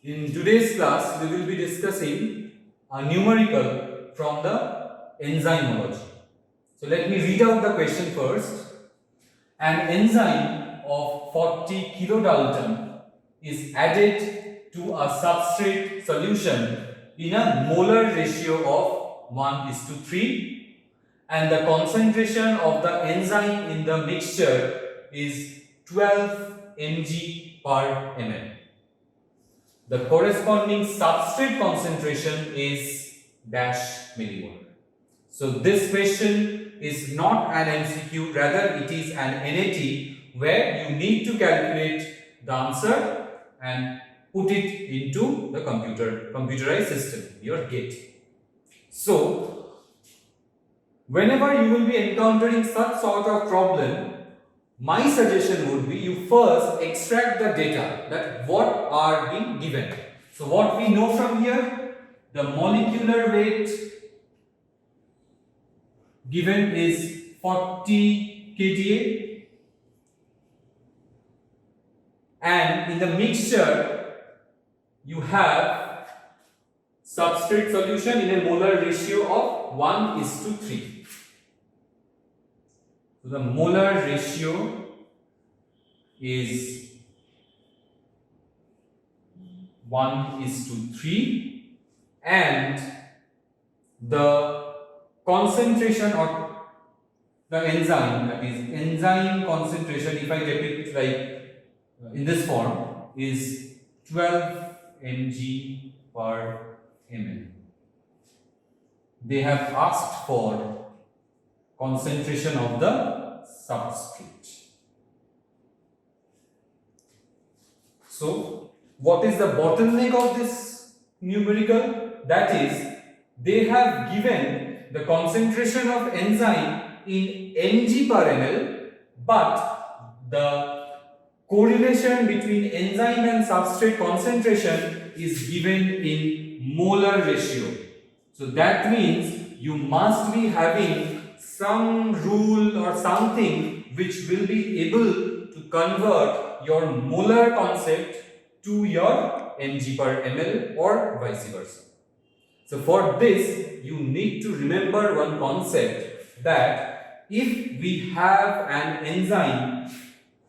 In today's class, we will be discussing a numerical from the enzymology. So let me read out the question first. An enzyme of 40 kilodalton is added to a substrate solution in a molar ratio of 1:3, and the concentration of the enzyme in the mixture is 12 mg per ml. The corresponding substrate concentration is dash millimolar. So this question is not an MCQ, rather it is an NAT where you need to calculate the answer and put it into the computerized system, your gate. So whenever you will be encountering such sort of problem, my suggestion would be you first extract the data that what are being given. So what we know from here, the molecular weight given is 40 kDa, and in the mixture you have substrate solution in a molar ratio of 1:3. So the molar ratio is 1:3, and the concentration of the enzyme, that is enzyme concentration, if I depict like in this form, is 12 mg per ml. They have asked for concentration of the substrate. So what is the bottleneck of this numerical? That is, they have given the concentration of enzyme in mg per ml, but the correlation between enzyme and substrate concentration is given in molar ratio. So that means you must be having some rule or something which will be able to convert your molar concept to your mg per ml or vice versa. So for this you need to remember one concept, that if we have an enzyme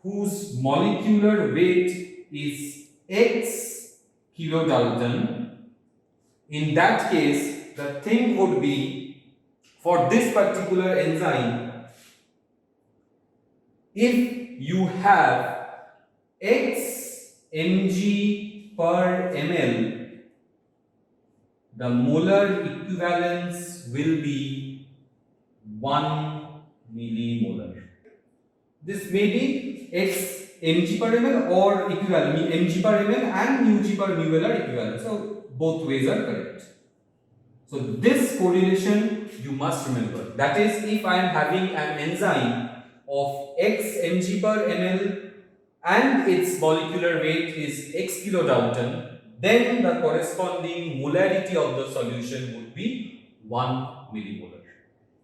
whose molecular weight is x kilodalton, in that case the thing would be, for this particular enzyme, if you have x mg per ml, the molar equivalence will be 1 millimolar. This may be x mg per ml or equivalent, mg per ml and μg per μl are equivalent. So both ways are correct. So this correlation you must remember. That is, if I am having an enzyme of x mg per ml and its molecular weight is x kilodalton, then the corresponding molarity of the solution would be 1 millimolar.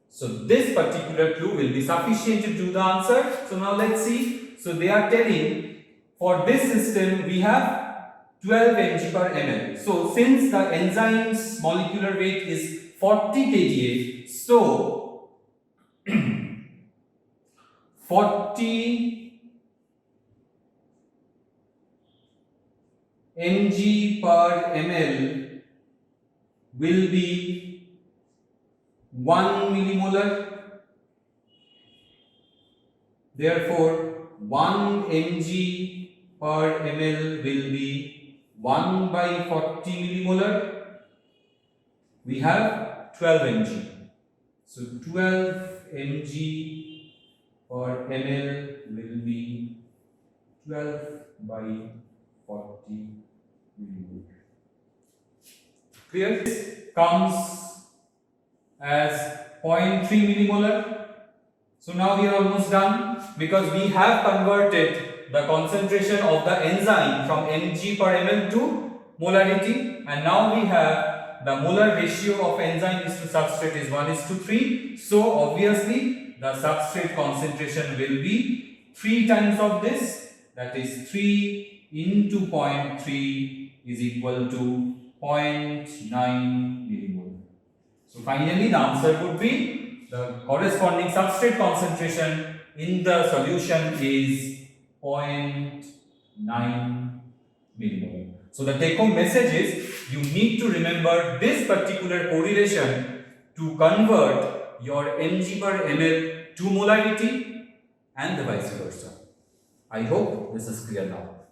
So this particular clue will be sufficient to do the answer. So now let's see. So they are telling, for this system we have 12 mg per ml. So since the enzyme's molecular weight is 40 kDa, so 40 mg per ml will be 1 millimolar. Therefore 1 mg per ml will be 1 by 40 millimolar. We have 12 mg. So 12 mg per ml will be 12 by 40 millimolar. Clear? This comes as 0.3 millimolar. So now we are almost done, because we have converted the concentration of the enzyme from mg per ml to molarity, and now we have the molar ratio of enzyme is to substrate is 1:3. So obviously the substrate concentration will be 3 times of this, that is 3 into 0.3 is equal to 0.9 millimole. So finally the answer would be the corresponding substrate concentration in the solution is 0.9 millimole. So the take home message is you need to remember this particular correlation to convert your mg per ml to molarity and the vice versa. I hope this is clear now.